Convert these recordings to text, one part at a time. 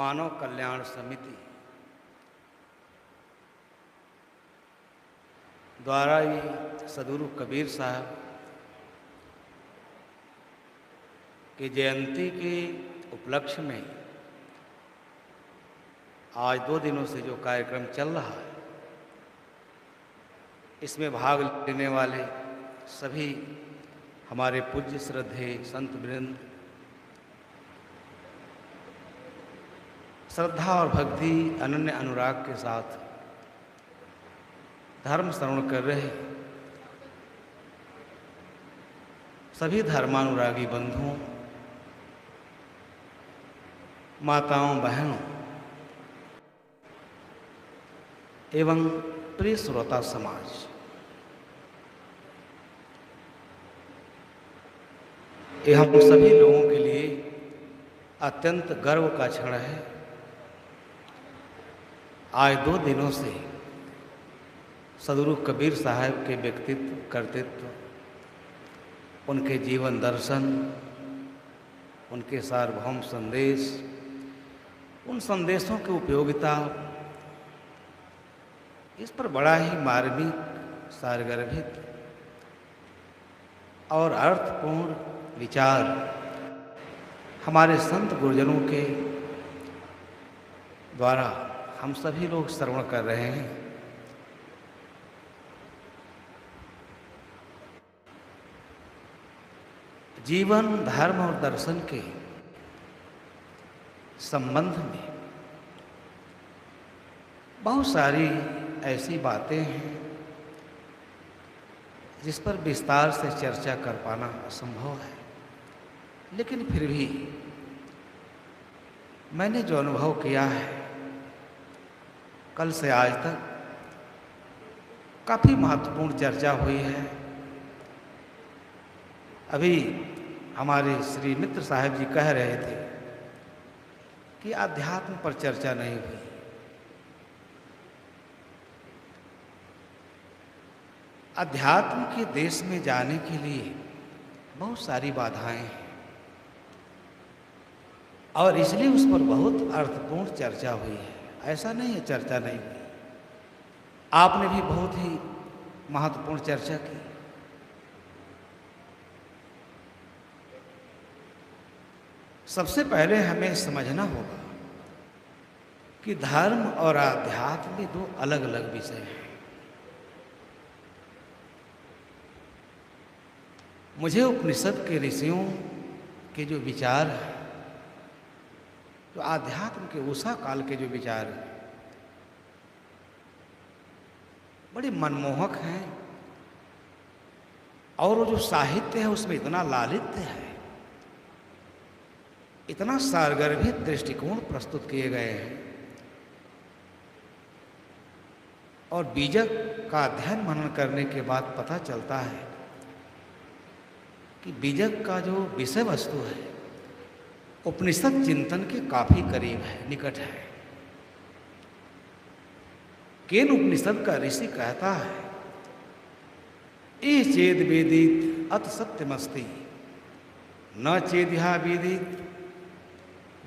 मानव कल्याण समिति द्वारा ही सदगुरु कबीर साहब की जयंती के उपलक्ष्य में आज 2 दिनों से जो कार्यक्रम चल रहा है, इसमें भाग लेने वाले सभी हमारे पूज्य श्रद्धेय संत वृंद श्रद्धा और भक्ति अनन्य अनुराग के साथ धर्म श्रवण कर रहे सभी धर्मानुरागी बंधुओं, माताओं, बहनों एवं प्रिय श्रोता समाज, ये हम सभी लोगों के लिए अत्यंत गर्व का क्षण है। आज 2 दिनों से सदगुरु कबीर साहब के व्यक्तित्व, कर्तृत्व, उनके जीवन दर्शन, उनके सार्वभौम संदेश, उन संदेशों की उपयोगिता, इस पर बड़ा ही मार्मिक, सारगर्भित और अर्थपूर्ण विचार हमारे संत गुरुजनों के द्वारा हम सभी लोग श्रवण कर रहे हैं। जीवन, धर्म और दर्शन के संबंध में बहुत सारी ऐसी बातें हैं जिस पर विस्तार से चर्चा कर पाना असंभव है, लेकिन फिर भी मैंने जो अनुभव किया है, कल से आज तक काफ़ी महत्वपूर्ण चर्चा हुई है। अभी हमारे श्री मित्र साहब जी कह रहे थे कि आध्यात्म पर चर्चा नहीं हुई। अध्यात्म के देश में जाने के लिए बहुत सारी बाधाएं हैं और इसलिए उस पर बहुत अर्थपूर्ण चर्चा हुई है। ऐसा नहीं है चर्चा नहीं हुई, आपने भी बहुत ही महत्वपूर्ण चर्चा की। सबसे पहले हमें समझना होगा कि धर्म और आध्यात्म भी 2 अलग अलग विषय हैं। मुझे उपनिषद के ऋषियों के जो विचार हैं, जो आध्यात्म के उषा काल के जो विचार हैं, बड़े मनमोहक हैं और वो जो साहित्य है उसमें इतना लालित्य है, इतना सारगर्भित दृष्टिकोण प्रस्तुत किए गए हैं और बीजक का अध्ययन मनन करने के बाद पता चलता है कि बीजक का जो विषय वस्तु है उपनिषद चिंतन के काफी करीब है, निकट है। केन उपनिषद का ऋषि कहता है, ए चेद वेदित अत सत्यमस्ति, न चेद्या वेदित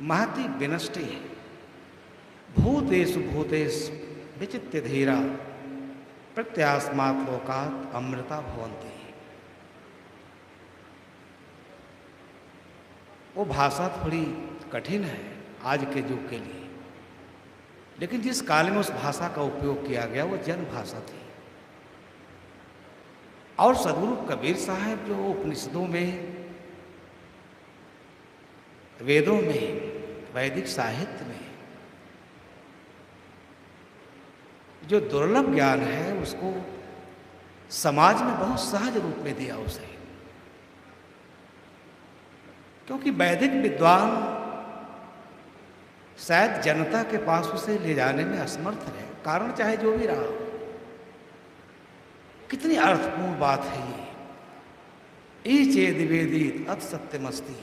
महति विनष्टि, भूतेषु भूतेषु विचित्य धीरा, प्रत्यास्मात् लोकात् अमृता भवन्ति। वो भाषा थोड़ी कठिन है आज के युग के लिए, लेकिन जिस काल में उस भाषा का उपयोग किया गया वो जन भाषा थी। और सदगुरु कबीर साहब जो उपनिषदों में, वेदों में, वैदिक साहित्य में जो दुर्लभ ज्ञान है उसको समाज में बहुत सहज रूप में दिया उसे, क्योंकि वैदिक विद्वान शायद जनता के पास उसे ले जाने में असमर्थ रहे, कारण चाहे जो भी रहा। कितनी अर्थपूर्ण बात है ये। ई चेद वेदित अत सत्यमस्ति,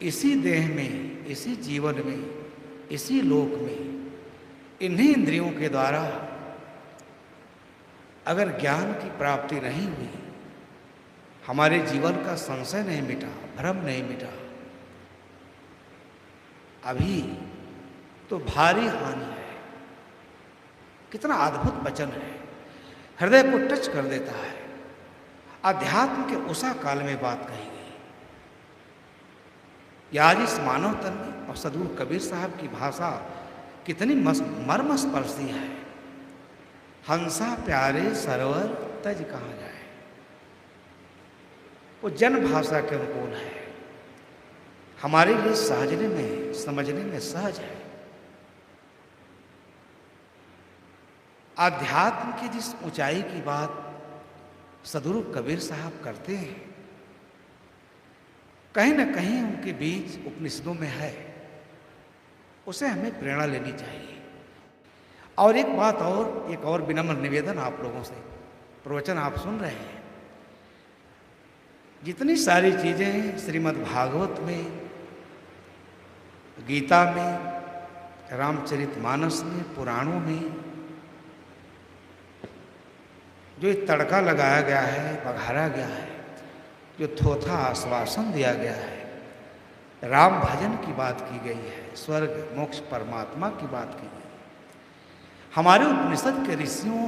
इसी देह में, इसी जीवन में, इसी लोक में, इन्हीं इंद्रियों के द्वारा अगर ज्ञान की प्राप्ति नहीं हुई, हमारे जीवन का संशय नहीं मिटा, भ्रम नहीं मिटा, अभी तो भारी हानि है। कितना अद्भुत वचन है, हृदय को टच कर देता है। अध्यात्म के उषा काल में बात कही गई। या आज इस मानव तन में और सदगुरु कबीर साहब की भाषा कितनी मर्मस्पर्शी है। हंसा प्यारे सरोवर तज कहाँ जाए, वो जन भाषा के अनुकूल है, हमारे लिए सहजने में समझने में सहज है। आध्यात्म की जिस ऊंचाई की बात सदगुरु कबीर साहब करते हैं, कहीं ना कहीं उनके बीच उपनिषदों में है, उसे हमें प्रेरणा लेनी चाहिए। और एक बात और, एक और विनम्र निवेदन आप लोगों से, प्रवचन आप सुन रहे हैं, जितनी सारी चीजें श्रीमद् भागवत में, गीता में, रामचरितमानस में, पुराणों में जो एक तड़का लगाया गया है, बघारा गया है, जो थोथा आश्वासन दिया गया है, राम भजन की बात की गई है, स्वर्ग मोक्ष परमात्मा की बात की गई है, हमारे उपनिषद के ऋषियों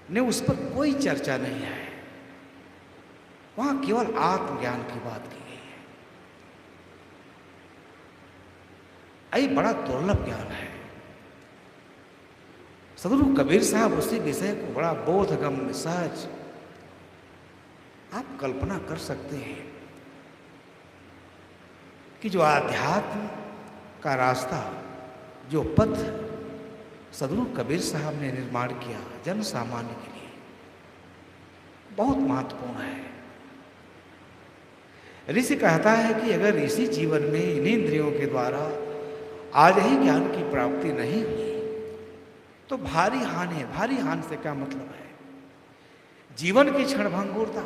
ने उस पर कोई चर्चा नहीं है। वहां केवल आत्मज्ञान की बात की गई है। यही बड़ा दुर्लभ ज्ञान है। सदगुरु कबीर साहब उसी विषय को बड़ा बोधगम्य सहज, आप कल्पना कर सकते हैं कि जो आध्यात्म का रास्ता, जो पथ सदगुरु कबीर साहब ने निर्माण किया जन सामान्य के लिए, बहुत महत्वपूर्ण है। ऋषि कहता है कि अगर इसी जीवन में इन्हीं इंद्रियों के द्वारा आज ही ज्ञान की प्राप्ति नहीं हुई तो भारी हानि है। भारी हानि से क्या मतलब है? जीवन की क्षणभंगुरता,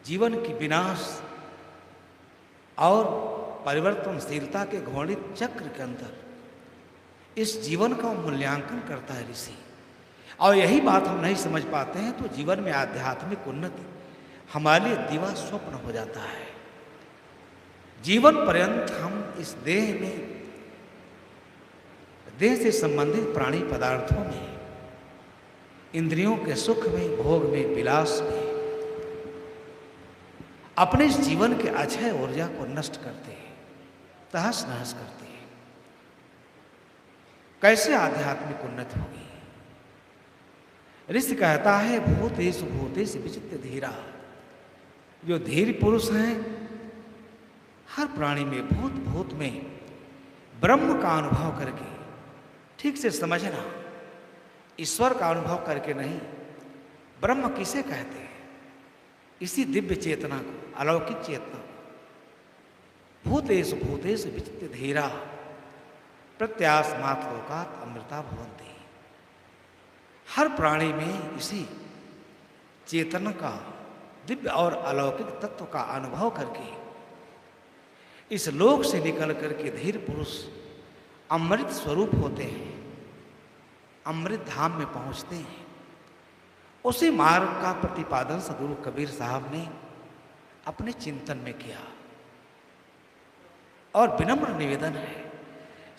जीवन की विनाश और परिवर्तनशीलता के घोड़ित चक्र के अंदर इस जीवन का मूल्यांकन करता है ऋषि। और यही बात हम नहीं समझ पाते हैं तो जीवन में आध्यात्मिक उन्नति हमारे लिए दिवा स्वप्न हो जाता है। जीवन पर्यंत हम इस देह में, देह से संबंधित प्राणी पदार्थों में, इंद्रियों के सुख में, भोग में, विलास में अपने इस जीवन के अक्षय ऊर्जा को नष्ट करते हैं, तहस नहस करते हैं। कैसे आध्यात्मिक उन्नति होगी? ऋषि कहता है भूतेषु भूतेषु विचित्य धीरा। जो धीर पुरुष हैं, हर प्राणी में, भूत भूत में ब्रह्म का अनुभव करके, ठीक से समझना, ईश्वर का अनुभव करके नहीं, ब्रह्म किसे कहते हैं? इसी दिव्य चेतना को, अलौकिक चेतना को। भूतेषु भूतेषु विचित्य धीरा प्रत्यास्मात् लोकात् अमृता भवन्ति। हर प्राणी में इसी चेतना का, दिव्य और अलौकिक तत्व का अनुभव करके इस लोक से निकल करके धीर पुरुष अमृत स्वरूप होते हैं, अमृत धाम में पहुंचते हैं। उसी मार्ग का प्रतिपादन सदगुरु कबीर साहब ने अपने चिंतन में किया। और विनम्र निवेदन है,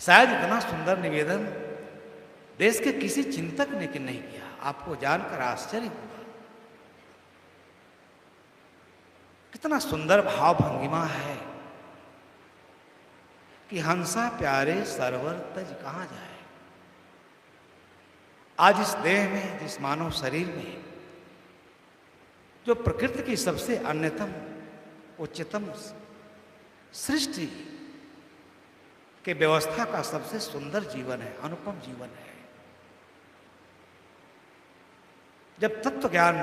शायद इतना सुंदर निवेदन देश के किसी चिंतक ने नहीं किया। आपको जानकर आश्चर्य होगा कितना सुंदर भाव भंगिमा है कि हंसा प्यारे सरवर तज कहाँ जाए। आज इस देह में, जिस मानव शरीर में, जो प्रकृति की सबसे अन्यतम उच्चतम सृष्टि के व्यवस्था का सबसे सुंदर जीवन है, अनुपम जीवन है, जब तत्व ज्ञान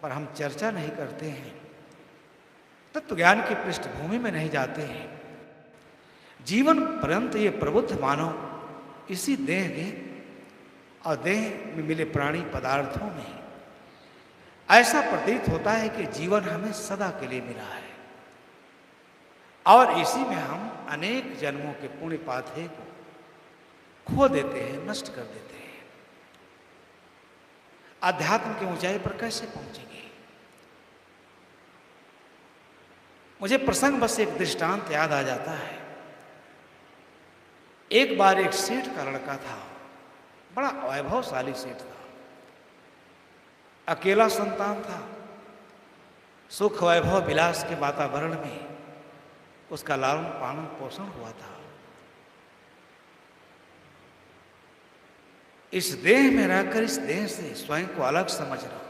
पर हम चर्चा नहीं करते हैं, तत्व ज्ञान की पृष्ठभूमि में नहीं जाते हैं, जीवन पर्यंत ये प्रबुद्ध मानव इसी देह के और देह में मिले प्राणी पदार्थों में ऐसा प्रतीत होता है कि जीवन हमें सदा के लिए मिला है और इसी में हम अनेक जन्मों के पुण्य पाथे को खो देते हैं, नष्ट कर देते हैं। अध्यात्म की ऊंचाई पर कैसे पहुंचेंगे? मुझे प्रसंग बस एक दृष्टांत याद आ जाता है। एक बार एक सेठ का लड़का था, बड़ा वैभवशाली सेठ था, अकेला संतान था। सुख वैभव विलास के वातावरण में उसका लालन पालन पोषण हुआ था। इस देह में रहकर इस देह से स्वयं को अलग समझना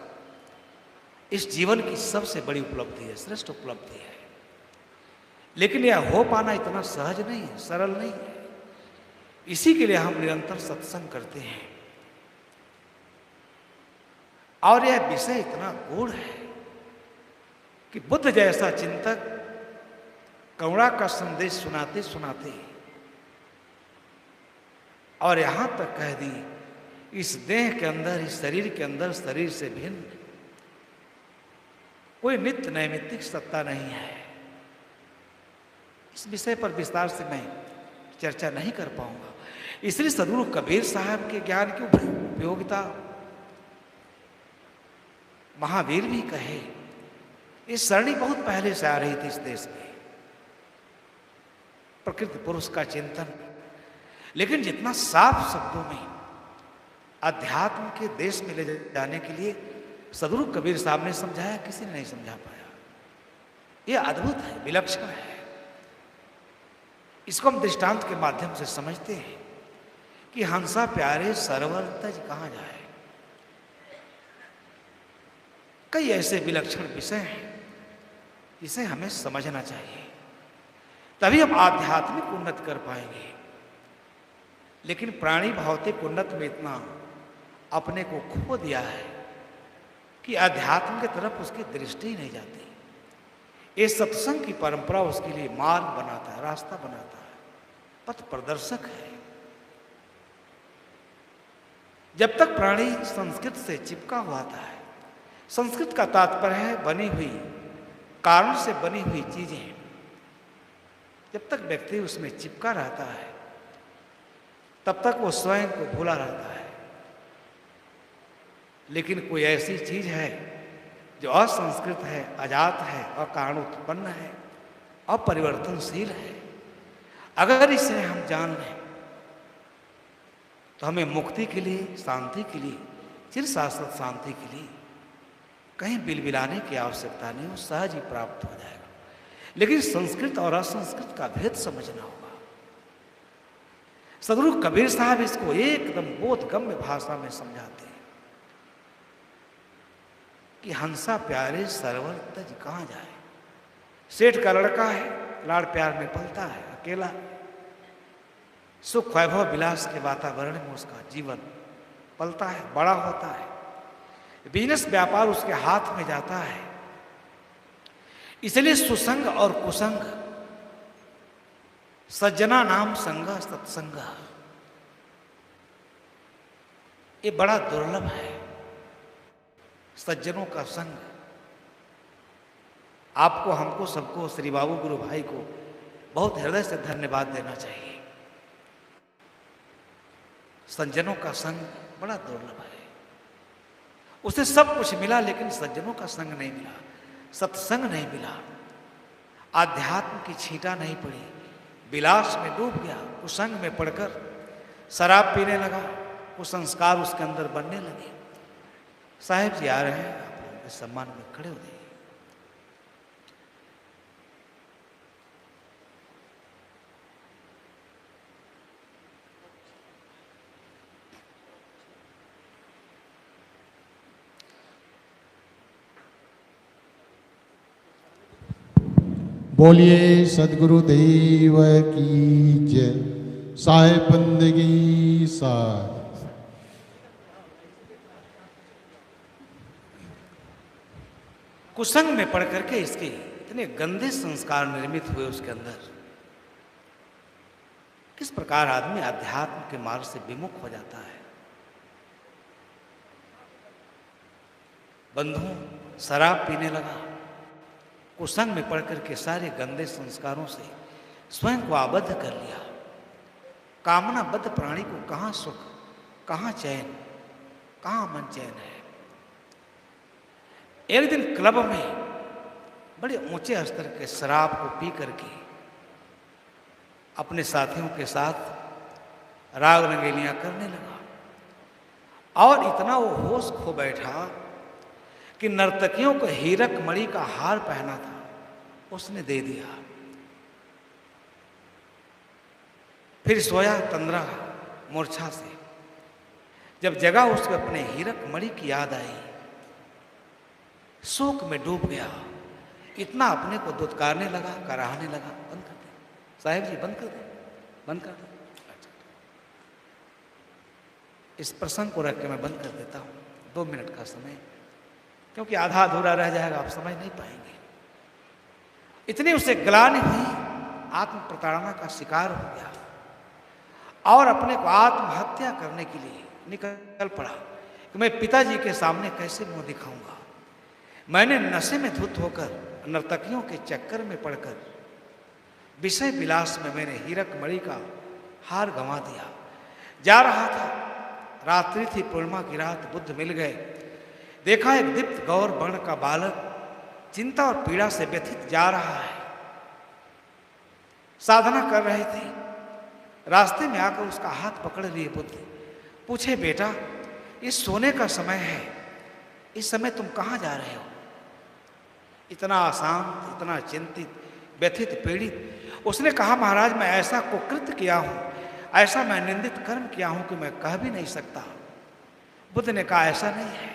इस जीवन की सबसे बड़ी उपलब्धि है, श्रेष्ठ उपलब्धि है। लेकिन यह हो पाना इतना सहज नहीं है, सरल नहीं है। इसी के लिए हम निरंतर सत्संग करते हैं। और यह विषय इतना गूढ़ है कि बुद्ध जैसा चिंतक करुणा का संदेश सुनाते सुनाते और यहां तक कह दी, इस देह के अंदर, इस शरीर के अंदर शरीर से भिन्न कोई नित्य नैमित्तिक सत्ता नहीं है। इस विषय पर विस्तार से मैं चर्चा नहीं कर पाऊंगा। इसलिए सदगुरु कबीर साहब के ज्ञान की उपयोगिता महावीर भी कहे। इस सरणी बहुत पहले से आ रही थी इस देश में, प्रकृति पुरुष का चिंतन। लेकिन जितना साफ शब्दों में अध्यात्म के देश में ले जाने के लिए सदगुरु कबीर साहब ने समझाया, किसी ने नहीं समझा पाया। यह अद्भुत है, विलक्षण है। इसको हम दृष्टांत के माध्यम से समझते हैं कि हंसा प्यारे सरवर तज कहां जाए। कई ऐसे विलक्षण विषय हैं जिसे हमें समझना चाहिए, तभी हम आध्यात्मिक उन्नति कर पाएंगे। लेकिन प्राणी भौतिक उन्नति में इतना अपने को खो दिया है कि अध्यात्म की तरफ उसकी दृष्टि ही नहीं जाती। ये सत्संग की परंपरा उसके लिए मार्ग बनाता है, रास्ता बनाता है, पथ प्रदर्शक है। जब तक प्राणी संस्कृत से चिपका हुआ था, संस्कृत का तात्पर्य है बनी हुई, कारण से बनी हुई चीजें। जब तक व्यक्ति उसमें चिपका रहता है तब तक वो स्वयं को भूला रहता है। लेकिन कोई ऐसी चीज है जो असंस्कृत है, अजात है, अकारण उत्पन्न है, अपरिवर्तनशील है, अगर इसे हम जान लें तो हमें मुक्ति के लिए, शांति के लिए, चिर शाश्वत शांति के लिए कहीं बिलबिलाने की आवश्यकता नहीं, वो सहज ही प्राप्त हो जाएगा। लेकिन संस्कृत और असंस्कृत का भेद समझना होगा। सदगुरु कबीर साहब इसको एकदम बोधगम्य भाषा में समझाते हैं कि हंसा प्यारे सरवर तज कहां जाए। सेठ का लड़का है, लाड़ प्यार में पलता है, अकेला, सुख वैभव विलास के वातावरण में उसका जीवन पलता है, बड़ा होता है, बिजनेस व्यापार उसके हाथ में जाता है। इसलिए सुसंग और कुसंग, सज्जना नाम संग सत्संग, ये बड़ा दुर्लभ है। सज्जनों का संग आपको, हमको, सबको, श्री बाबू गुरु भाई को बहुत हृदय से धन्यवाद देना चाहिए। सज्जनों का संग बड़ा दुर्लभ है। उसे सब कुछ मिला लेकिन सज्जनों का संग नहीं मिला, सत्संग नहीं मिला, आध्यात्म की छींटा नहीं पड़ी, विलास में डूब गया, कुसंग में पड़कर शराब पीने लगा, कुसंस्कार उसके अंदर बनने लगे। साहेब जी आ रहे हैं, आप लोगों के सम्मान में खड़े हो जाइए। बोलिए सदगुरुदेव की जय। साहेब बंदगी साहब। कुसंग में पढ़ करके इसके इतने गंदे संस्कार निर्मित हुए उसके अंदर। किस प्रकार आदमी अध्यात्म के मार्ग से विमुख हो जाता है। बंधुओं, शराब पीने लगा, कुसंग में पढ़ करके सारे गंदे संस्कारों से स्वयं को आबद्ध कर लिया। कामनाबद्ध प्राणी को कहां सुख, कहां चैन, कहां मन चैन है। एक दिन क्लब में बड़े ऊंचे स्तर के शराब को पी करके अपने साथियों के साथ राग रंगेलियां करने लगा और इतना वो होश खो बैठा कि नर्तकियों को हीरक मणि का हार पहना था, उसने दे दिया। फिर सोया तंद्रा मूर्छा से। जब जगा उसको अपने हीरक मणि की याद आई, शोक में डूब गया, इतना अपने को दुत्कारने लगा, कराहने लगा। बंद कर दे साहिब जी, बंद कर दे, बंद कर दे। इस प्रसंग को रख के मैं बंद कर देता हूं, 2 मिनट का समय, क्योंकि आधा अधूरा रह जाएगा, आप समझ नहीं पाएंगे। इतनी उसे ग्लानि हुई, आत्म प्रताड़ना का शिकार हो गया और अपने को आत्महत्या करने के लिए निकल पड़ा कि मैं पिताजी के सामने कैसे मुंह दिखाऊंगा। मैंने नशे में धुत होकर, नर्तकियों के चक्कर में पड़कर, विषय विलास में मैंने हीरक मणि का हार गंवा दिया। जा रहा था, रात्रि थी, पूर्णिमा की रात, बुद्ध मिल गए। देखा एक दीप्त गौर वर्ण का बालक चिंता और पीड़ा से व्यथित जा रहा है। साधना कर रहे थे, रास्ते में आकर उसका हाथ पकड़ लिए बुद्ध। पूछे, बेटा ये सोने का समय है, इस समय तुम कहाँ जा रहे हो? इतना अशांत, इतना चिंतित, व्यथित, पीड़ित। उसने कहा, महाराज मैं ऐसा कुकृत्य किया हूं, ऐसा मैं निंदित कर्म किया हूं कि मैं कह भी नहीं सकता। बुद्ध ने कहा, ऐसा नहीं है,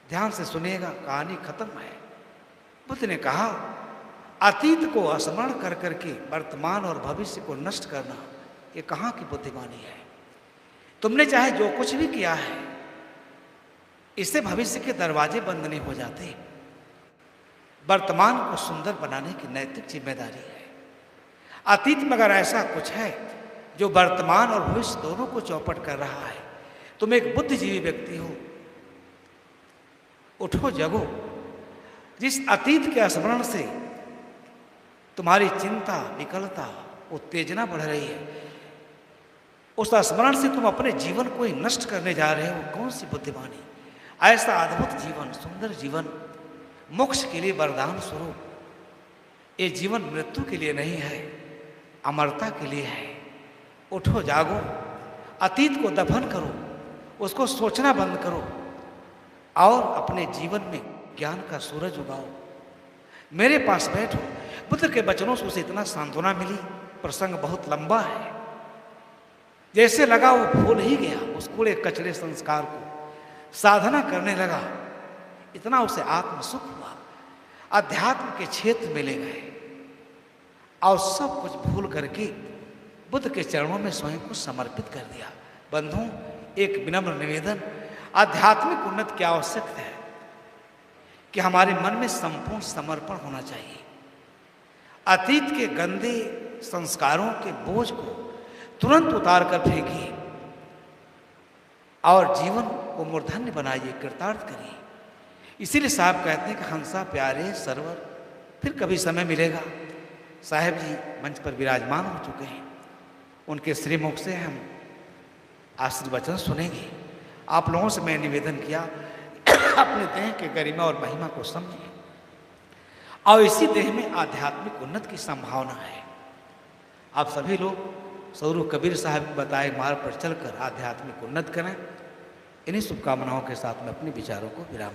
ध्यान से सुनिएगा, कहानी खत्म है। बुद्ध ने कहा, अतीत को स्मरण कर करके वर्तमान और भविष्य को नष्ट करना, ये कहाँ की बुद्धिमानी है? तुमने चाहे जो कुछ भी किया है, इससे भविष्य के दरवाजे बंद नहीं हो जाते। वर्तमान को सुंदर बनाने की नैतिक जिम्मेदारी है। अतीत में अगर ऐसा कुछ है जो वर्तमान और भविष्य दोनों को चौपट कर रहा है, तुम एक बुद्धिजीवी व्यक्ति हो, उठो, जगो। जिस अतीत के स्मरण से तुम्हारी चिंता, विकलता, उत्तेजना बढ़ रही है, उस स्मरण से तुम अपने जीवन को ही नष्ट करने जा रहे हो, कौन सी बुद्धिमानी? ऐसा अद्भुत जीवन, सुंदर जीवन, मोक्ष के लिए वरदान स्वरूप। ये जीवन मृत्यु के लिए नहीं है, अमरता के लिए है। उठो, जागो, अतीत को दफन करो, उसको सोचना बंद करो और अपने जीवन में ज्ञान का सूरज उगाओ। मेरे पास बैठो। बुद्ध के वचनों से उसे इतना सांत्वना मिली। प्रसंग बहुत लंबा है। जैसे लगा वो भूल ही गया उस कूड़े कचड़े संस्कार को, साधना करने लगा। इतना उसे आत्म सुख हुआ, अध्यात्म के क्षेत्र में ले गए और सब कुछ भूल करके बुद्ध के चरणों में स्वयं को समर्पित कर दिया। बंधुओं, एक विनम्र निवेदन, आध्यात्मिक उन्नति की आवश्यकता है कि हमारे मन में संपूर्ण समर्पण होना चाहिए। अतीत के गंदे संस्कारों के बोझ को तुरंत उतार कर फेंकिए और जीवन को मूर्धन्य बनाइए, कृतार्थ करिए। इसीलिए साहब कहते हैं कि हंसा प्यारे सरवर, फिर कभी समय मिलेगा। साहेब जी मंच पर विराजमान हो चुके हैं, उनके श्रीमुख से हम आशीर्वचन सुनेंगे। आप लोगों से मैं निवेदन किया, अपने देह के गरिमा और महिमा को समझिए और इसी देह में आध्यात्मिक उन्नति की संभावना है। आप सभी लोग सौरू कबीर साहब के बताए मार्ग पर चलकर आध्यात्मिक उन्नति करें। इन्हीं शुभकामनाओं के साथ मैं अपने विचारों को विराम